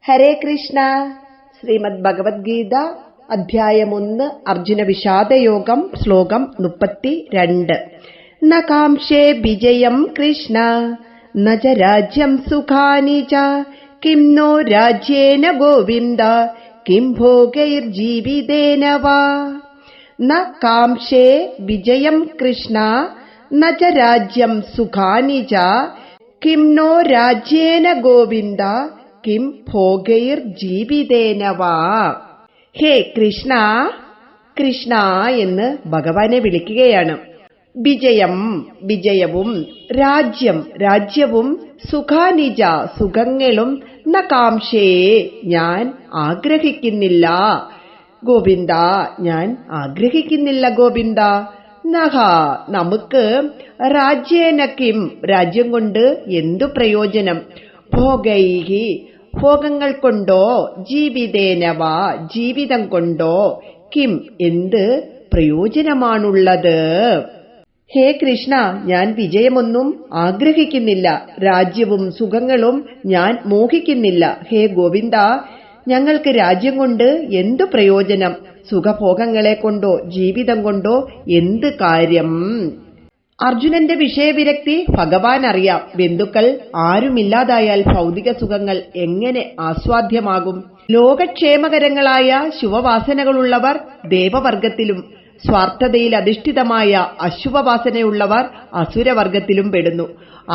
ഹരേ കൃഷ്ണ. ശ്രീമദ് ഭഗവത്ഗീത അധ്യായം 1 അർജുന വിഷാദയോഗം ശ്ലോകം 32. ന കാംക്ഷേ വിജയം കൃഷ്ണ ന ച രാജ്യം സുഖാനി ച കിം നോ രാജ്യേന ഗോവിന്ദ കിം ഭോഗൈർജീവിതേന വാ. ന കാംക്ഷേ വിജയം കൃഷ്ണ ന ച രാജ്യം സുഖാനി ച കിം നോ രാജ്യേന ഗോവിന്ദ കിം ഭോഗൈർ ജീവിതേന വാ. ഹേ കൃഷ്ണ, കൃഷ്ണ എന്ന് ഭഗവാനെ വിളിക്കുകയാണ്. വിജയം, വിജയവും, രാജ്യം, രാജ്യവും, സുഖാനിജ, സുഖങ്ങളും, ന കാംക്ഷേ, ഞാൻ ആഗ്രഹിക്കുന്നില്ല, ഗോവിന്ദ, ഞാൻ ആഗ്രഹിക്കുന്നില്ല ഗോവിന്ദ. നഹ, നമുക്ക്, രാജ്യേന കിം, രാജ്യം കൊണ്ട് എന്തു പ്രയോജനം, ഭോഗൈഹി, ഭോഗങ്ങൾ കൊണ്ടോ, ജീവിതേനവാ, ജീവിതം കൊണ്ടോ, കിം, എന്ത് പ്രയോജനമാണുള്ളത്. ഹേ കൃഷ്ണ, ഞാൻ വിജയമൊന്നും ആഗ്രഹിക്കുന്നില്ല, രാജ്യവും സുഖങ്ങളും ഞാൻ മോഹിക്കുന്നില്ല. ഹേ ഗോവിന്ദ, ഞങ്ങൾക്ക് രാജ്യം കൊണ്ട് എന്തു പ്രയോജനം, സുഖഭോഗങ്ങളെ കൊണ്ടോ ജീവിതം കൊണ്ടോ എന്ത് കാര്യം. അർജുനന്റെ വിഷയവിരക്തി ഭഗവാൻ അറിയാം. ബന്ധുക്കൾ ആരുമില്ലാതായാൽ ഭൗതിക സുഖങ്ങൾ എങ്ങനെ ആസ്വാദ്യമാകും? ലോകക്ഷേമകരങ്ങളായ ശുഭവാസനകളുള്ളവർ ദേവവർഗത്തിലും സ്വാർത്ഥതയിൽ അധിഷ്ഠിതമായ അശുഭവാസനയുള്ളവർ അസുരവർഗത്തിലും പെടുന്നു.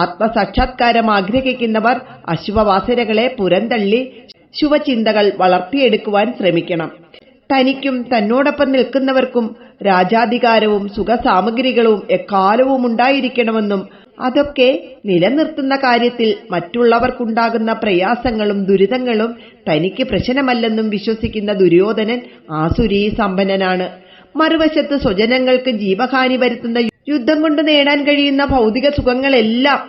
ആത്മസാക്ഷാത്കാരം ആഗ്രഹിക്കുന്നവർ അശുഭവാസനകളെ പുറന്തള്ളി ശുഭചിന്തകൾ വളർത്തിയെടുക്കുവാൻ ശ്രമിക്കണം. തനിക്കും തന്നോടൊപ്പം നിൽക്കുന്നവർക്കും രാജാധികാരവും സുഖസാമഗ്രികളും എക്കാലവും ഉണ്ടായിരിക്കണമെന്നും അതൊക്കെ നിലനിർത്തുന്ന കാര്യത്തിൽ മറ്റുള്ളവർക്കുണ്ടാകുന്ന പ്രയാസങ്ങളും ദുരിതങ്ങളും തനിക്ക് പ്രശ്നമല്ലെന്നും വിശ്വസിക്കുന്ന ദുര്യോധനൻ ആസുരീ സമ്പന്നനാണ്. മറുവശത്ത് സ്വജനങ്ങൾക്ക് ജീവഹാനി വരുത്തുന്ന യുദ്ധം കൊണ്ട് നേടാൻ കഴിയുന്ന ഭൗതിക സുഖങ്ങളെല്ലാം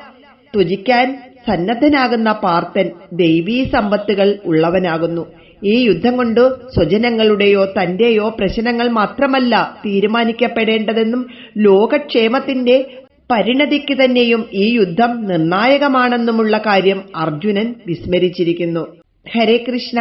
ത്യജിക്കാൻ സന്നദ്ധനാകുന്ന പാർത്ഥൻ ദൈവീ സമ്പത്തുകൾ ഉള്ളവനാകുന്നു. ഈ യുദ്ധം കൊണ്ട് സ്വജനങ്ങളുടെയോ തന്റെയോ പ്രശ്നങ്ങൾ മാത്രമല്ല തീരുമാനിക്കപ്പെടേണ്ടതെന്നും ലോകക്ഷേമത്തിന്റെ പരിണതിക്ക് തന്നെയും ഈ യുദ്ധം നിർണായകമാണെന്നുമുള്ള കാര്യം അർജുനൻ വിസ്മരിച്ചിരിക്കുന്നു. ഹരേ കൃഷ്ണ.